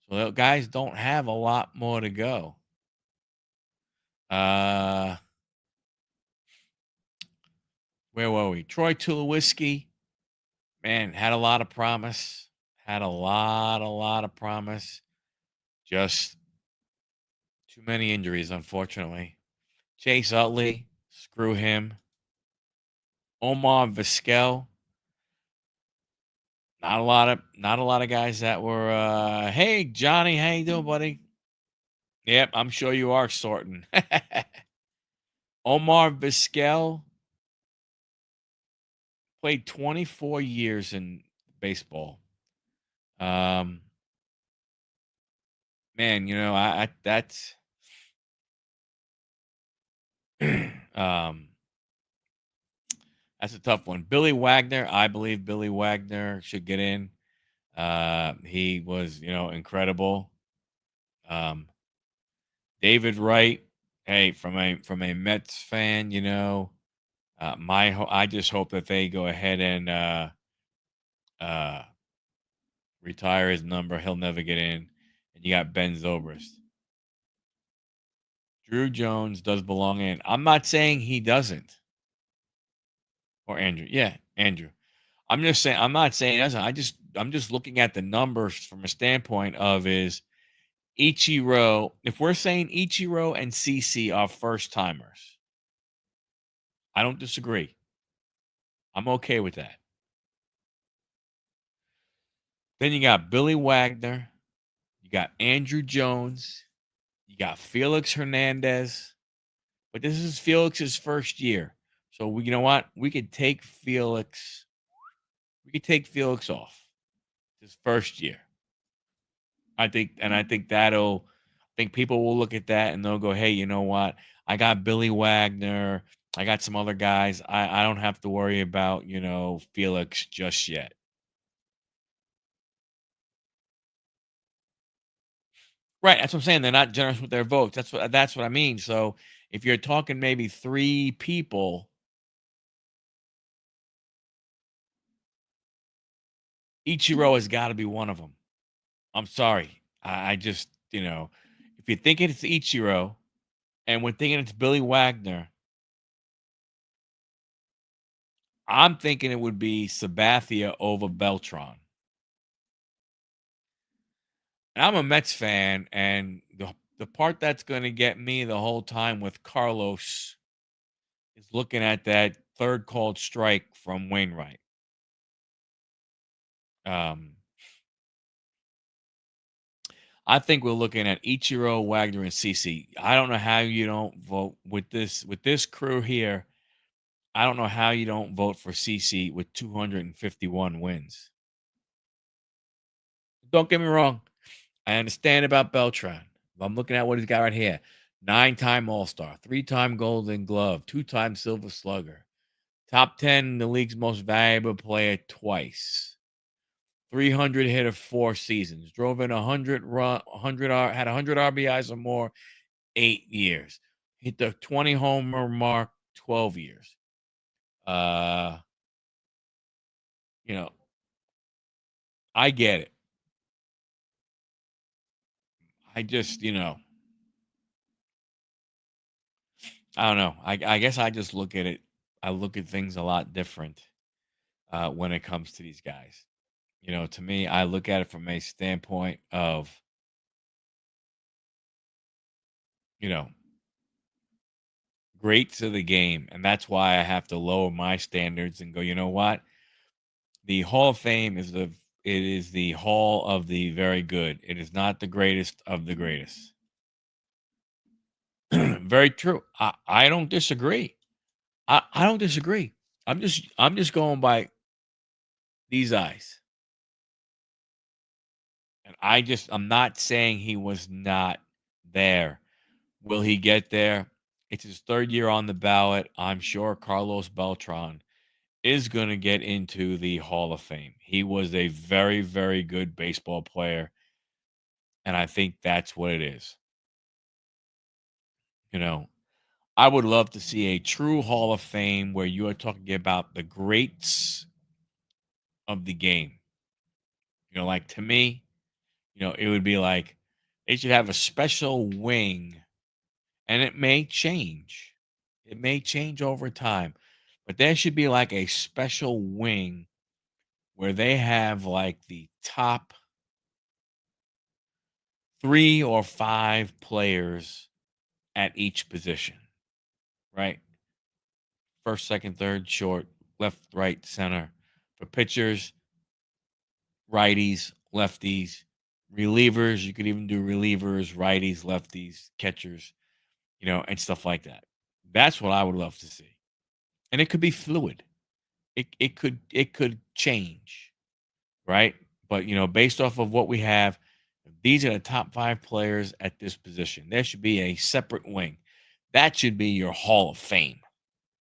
So the guys don't have a lot more to go. Uh where were we? Troy Tulowitzki, man, had a lot of promise. Had a lot of promise. Just too many injuries, unfortunately. Chase Utley, screw him. Omar Vizquel, Not a lot of guys that were, "Hey, Johnny, how you doing, buddy?" Yep, I'm sure you are sorting. Omar Vizquel played 24 years in baseball. Um, man, I um, that's a tough one. Billy Wagner, I believe Billy Wagner should get in. He was, incredible. Um, David Wright, hey, from a Mets fan, I just hope that they go ahead and uh, retire his number. He'll never get in. And you got Ben Zobrist. Drew Jones does belong in. I'm not saying he doesn't. Or Andrew. Yeah, Andrew. I'm not saying he doesn't. I'm just looking at the numbers from a standpoint of is Ichiro. If we're saying Ichiro and CC are first timers, I don't disagree. I'm okay with that. Then you got Billy Wagner, you got Andrew Jones, you got Felix Hernandez, but this is Felix's first year. So you know what? We could take Felix off his first year. I think people will look at that and they'll go, hey, you know what? I got Billy Wagner. I got some other guys. I don't have to worry about, Felix just yet. Right. That's what I'm saying. They're not generous with their votes. That's what I mean. So if you're talking maybe three people, Ichiro has got to be one of them. I'm sorry. I just, if you're thinking it's Ichiro and we're thinking it's Billy Wagner, I'm thinking it would be Sabathia over Beltron. And I'm a Mets fan, and the part that's going to get me the whole time with Carlos is looking at that third called strike from Wainwright. Um, I think we're looking at Ichiro, Wagner, and CC. I don't know how you don't vote with this crew here. I don't know how you don't vote for CC with 251 wins. Don't get me wrong. I understand about Beltran. I'm looking at what he's got right here. 9-time All-Star, 3-time Golden Glove, 2-time Silver Slugger, top 10 in the league's most valuable player twice. 300 hit of 4 seasons. Drove in 100 run, 100 had 100 RBIs or more 8 years. Hit the 20 homer mark 12 years. Uh, you know, I get it. I just, I don't know. I guess I just look at it. I look at things a lot different when it comes to these guys. To me, I look at it from a standpoint of, you know, great to the game. And that's why I have to lower my standards and go, you know what? The Hall of Fame is the hall of the very good. It is not the greatest of the greatest. Very true. I don't disagree. I don't disagree. I'm just going by these eyes. And I'm not saying he was not there. Will he get there? It's his third year on the ballot. I'm sure Carlos Beltran is going to get into the Hall of Fame. He was a very, very good baseball player. And I think that's what it is. You know, I would love to see a true Hall of Fame where you are talking about the greats of the game. Like to me, it would be like they should have a special wing, and it may change. It may change over time, but there should be like a special wing where they have like the top 3 or 5 players at each position, right? First, second, third, short, left, right, center. For pitchers, righties, lefties, relievers. You could even do relievers, righties, lefties, catchers, and stuff like that. That's what I would love to see. And it could be fluid. It could change, right? But based off of what we have, these are the top 5 players at this position. There should be a separate wing. That should be your Hall of Fame.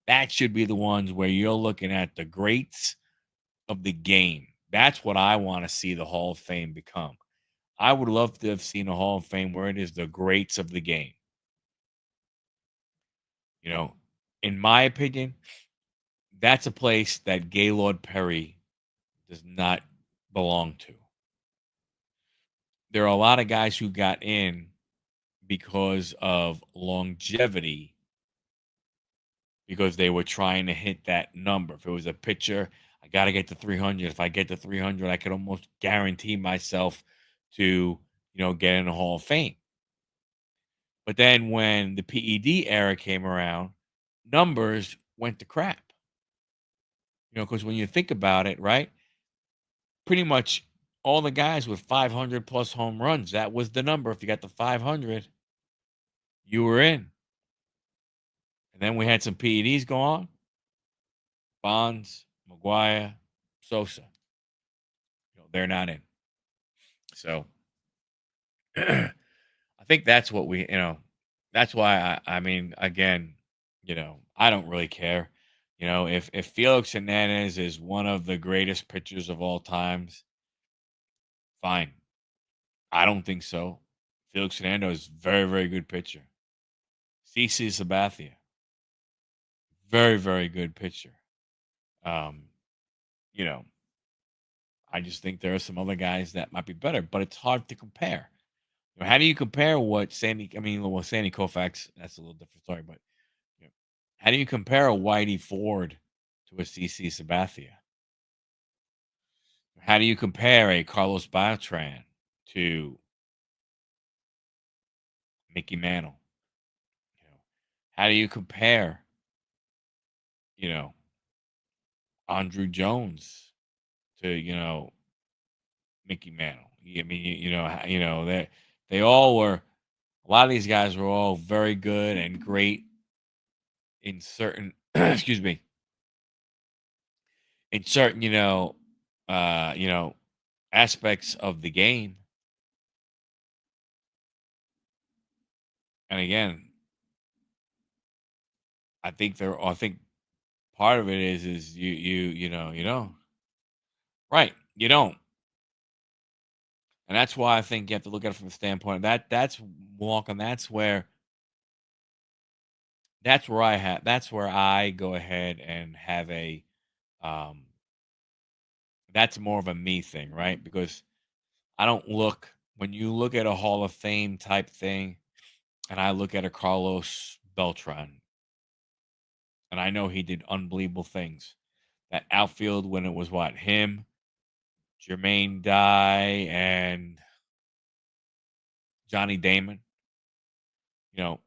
That should be the ones where you're looking at the greats of the game. That's what I want to see the Hall of Fame become. I would love to have seen a Hall of Fame where it is the greats of the game. You know, in my opinion, that's a place that Gaylord Perry does not belong to. There are a lot of guys who got in because of longevity, because they were trying to hit that number. If it was a pitcher, I got to get to 300. If I get to 300, I could almost guarantee myself to, get in the Hall of Fame. But then when the PED era came around, numbers went to crap. Because when you think about it, right, pretty much all the guys with 500 plus home runs, that was the number. If you got the 500, you were in. And then we had some PEDs go on. Bonds, McGuire, Sosa. They're not in. So I think that's what that's why I mean, again, I don't really care. If Felix Hernandez is one of the greatest pitchers of all times, fine. I don't think so. Felix Hernandez is very, very good pitcher. CC Sabathia, very, very good pitcher. Um, you know, I just think there are some other guys that might be better, but it's hard to compare. How do you compare what Sandy? I mean, well, Sandy Koufax, that's a little different story, but you know, how do you compare a Whitey Ford to a CC Sabathia? How do you compare a Carlos Beltran to Mickey Mantle? You know, how do you compare, you know, Andrew Jones to, Mickey Mantle? I mean, they all were. A lot of these guys were all very good and great in certain, excuse me, in certain, uh, you know, aspects of the game. And again, I think part of it is you don't. Right. You don't. And that's why I think you have to look at it from the standpoint of that's walking. That's where I go ahead and have um that's more of a me thing, right? Because I don't look when you look at a Hall of Fame type thing, and I look at a Carlos Beltran, and I know he did unbelievable things. That outfield when it was what him, Jermaine Dye, and Johnny Damon. You know,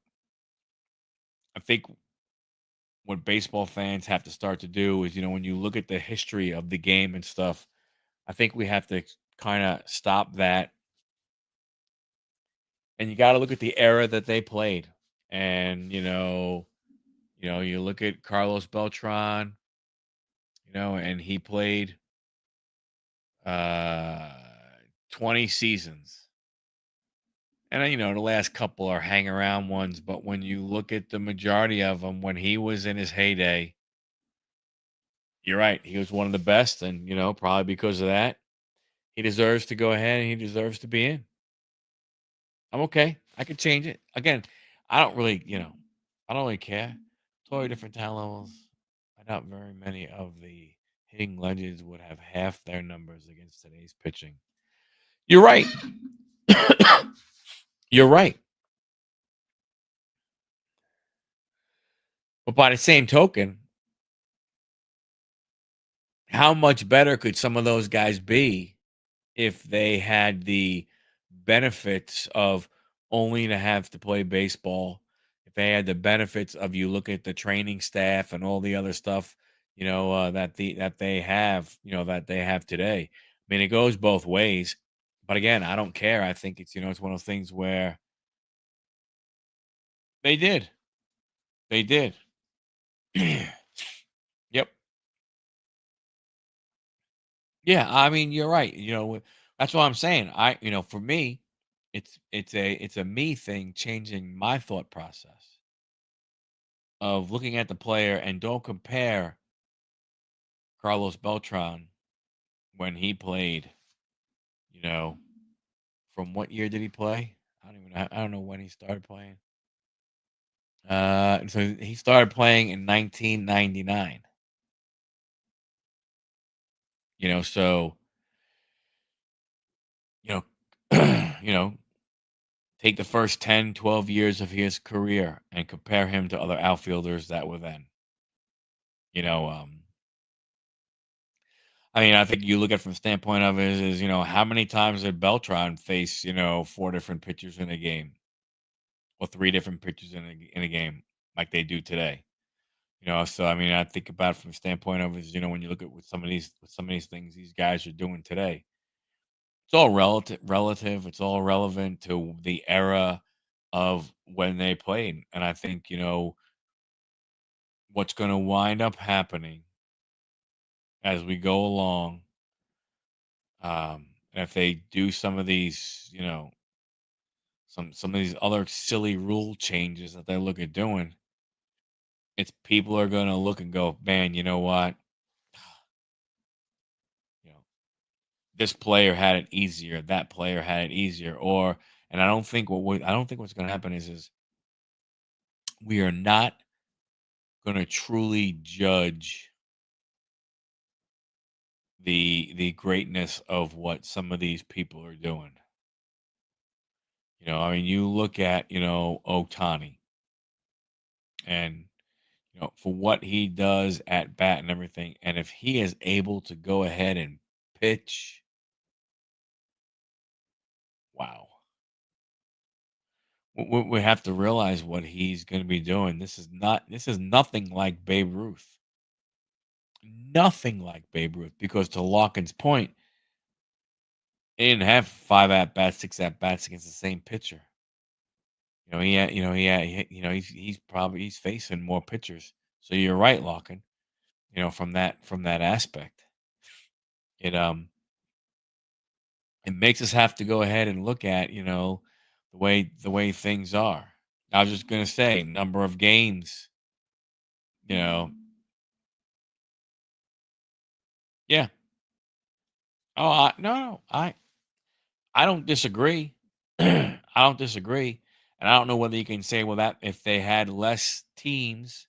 I think what baseball fans have to start to do is, when you look at the history of the game and stuff, I think we have to kind of stop that, and you got to look at the era that they played. And you look at Carlos Beltran, and he played uh 20 seasons. And the last couple are hang around ones, but when you look at the majority of them, when he was in his heyday, you're right. He was one of the best, and probably because of that, he deserves to go ahead and he deserves to be in. I'm okay. I could change it. Again, I don't really, I don't really care. Totally different talent levels. I doubt very many of the hitting legends would have half their numbers against today's pitching. You're right. You're right. But by the same token, how much better could some of those guys be if they had the benefits of only to have to play baseball, if they had the benefits of you look at the training staff and all the other stuff, that they have today. I mean, it goes both ways. But again, I don't care. I think it's it's one of those things where they did. They did. Yep. Yeah, I mean, you're right. That's what I'm saying. For me, it's a me thing changing my thought process of looking at the player and don't compare Carlos Beltran when he played, you know, from what year did he play? I don't know when he started playing. So he started playing in 1999. So you know, you know, take the first 10, 12 years of his career and compare him to other outfielders that were then. You know, um, I mean, I think you look at it from the standpoint of how many times did Beltran face, four different pitchers in a game or three different pitchers in a game like they do today. So I mean, I think about it from the standpoint of when you look at with some of these things these guys are doing today, it's all relative. It's all relevant to the era of when they played, and I think what's going to wind up happening as we go along. And if they do some of these, some of these other silly rule changes that they look at doing, it's people are going to look and go, man, you know what? You know, this player had it easier. That player had it easier. And I don't think what's going to happen is we are not going to truly judge the greatness of what some of these people are doing. I mean, you look at Otani and for what he does at bat and everything, and if he is able to go ahead and pitch, wow. We have to realize what he's going to be doing. This is nothing like Babe Ruth. Nothing like Babe Ruth, because to Lawkins' point, he didn't have five at bats, six at bats against the same pitcher. He's facing more pitchers. So you're right, Lawkin. From that aspect, it makes us have to go ahead and look at the way things are. I was just gonna say number of games. You know, yeah. Oh, no, I don't disagree. I don't disagree, and I don't know whether you can say, well, that if they had less teams,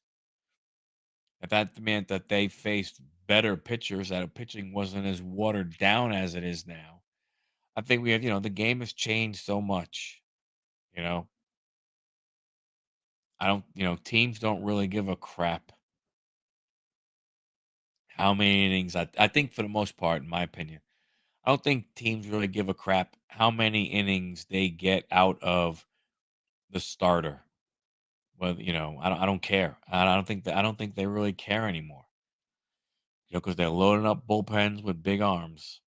that meant that they faced better pitchers, that pitching wasn't as watered down as it is now. I think we have, the game has changed so much. You know, I don't, teams don't really give a crap how many innings. I think for the most part, in my opinion, I don't think teams really give a crap how many innings they get out of the starter. Well, I don't care. I don't think they really care anymore. Because they're loading up bullpens with big arms.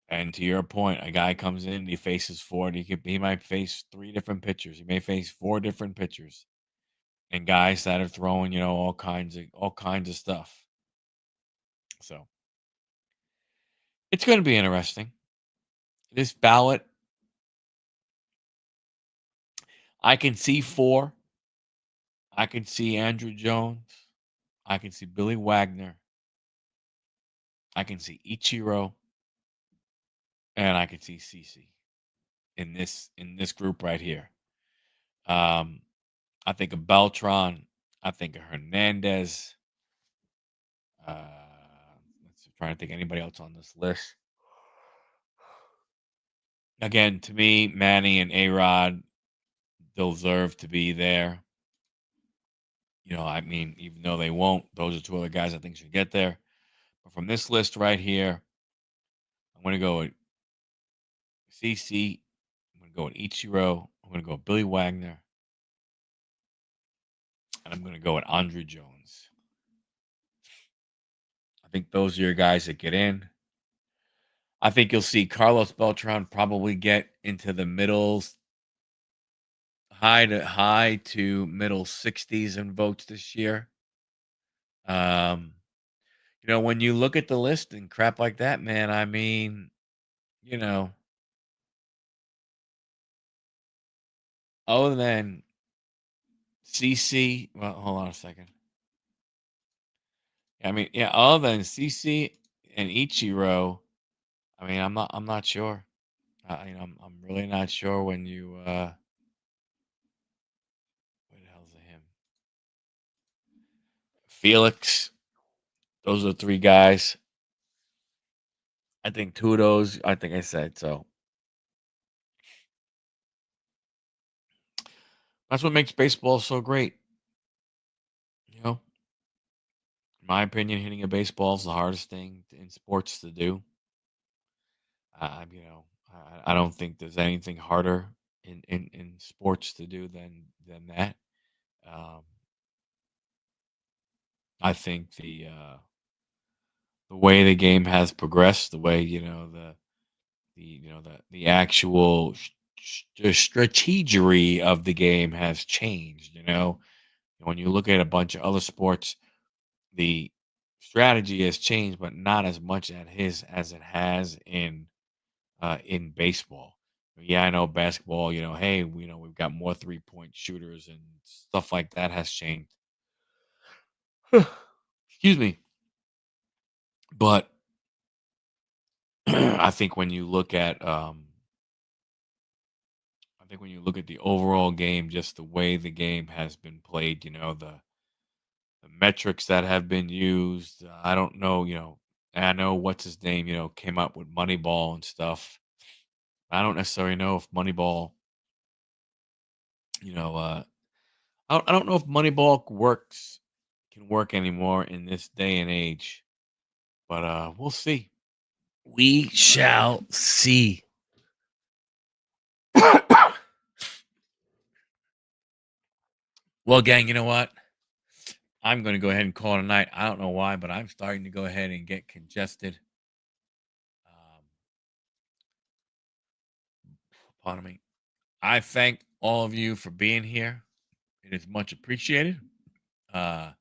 And to your point, a guy comes in, he faces four, and he might face three different pitchers. He may face four different pitchers and guys that are throwing, all kinds of stuff. So it's going to be interesting. This ballot, I can see four. I can see Andrew Jones. I can see Billy Wagner. I can see Ichiro, and I can see CC in this group right here. Um, I think of Beltran. I think of Hernandez. Trying to think anybody else on this list. Again, to me, Manny and A-Rod deserve to be there. I mean, even though they won't, those are two other guys I think should get there. But from this list right here, I'm going to go with CC. I'm going to go with Ichiro. I'm going to go with Billy Wagner. And I'm going to go with Andrew Jones. I think those are your guys that get in. I think you'll see Carlos Beltran probably get into the high to middle 60s in votes this year. Um, when you look at the list and crap like that, man, I mean, you know, other than CC, well, hold on a second. I mean, yeah, other than CC and Ichiro, I mean, I'm not sure. I'm really not sure when you what the hell's him? Felix. Those are the three guys. I think two of those. I think I said so. That's what makes baseball so great. You know, in my opinion, hitting a baseball is the hardest thing in sports to do. I don't think there's anything harder in sports to do than that. Um, I think the way the game has progressed, the way the actual the strategery of the game has changed. When you look at a bunch of other sports, the strategy has changed, but not as much as it has in baseball. Yeah, I know basketball. Hey, we've got more 3-point shooters and stuff like that has changed. Excuse me, but I think when you look at the overall game, just the way the game has been played, the metrics that have been used. I don't know, I know what's his name, came up with Moneyball and stuff. I don't necessarily know if Moneyball, you know, I don't know if Moneyball can work anymore in this day and age, but we'll see. We shall see. Well, gang, you know what? I'm going to go ahead and call it a night. I don't know why, but I'm starting to go ahead and get congested. Um, Pardon me. I thank all of you for being here. It is much appreciated. Uh,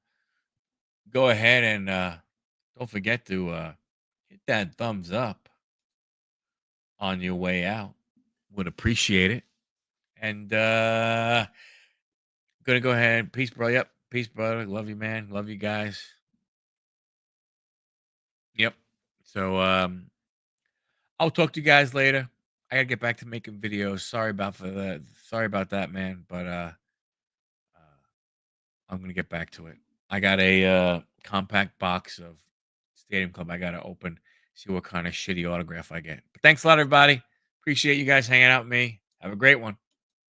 Go ahead and don't forget to hit that thumbs up on your way out. Would appreciate it. And gonna go ahead. Peace, bro. Yep. Peace, brother. Love you, man. Love you guys. Yep. So I'll talk to you guys later. I gotta get back to making videos. Sorry about that, man. But I'm gonna get back to it. I got a compact box of Stadium Club I gotta open, see what kind of shitty autograph I get. But thanks a lot, everybody. Appreciate you guys hanging out with me. Have a great one.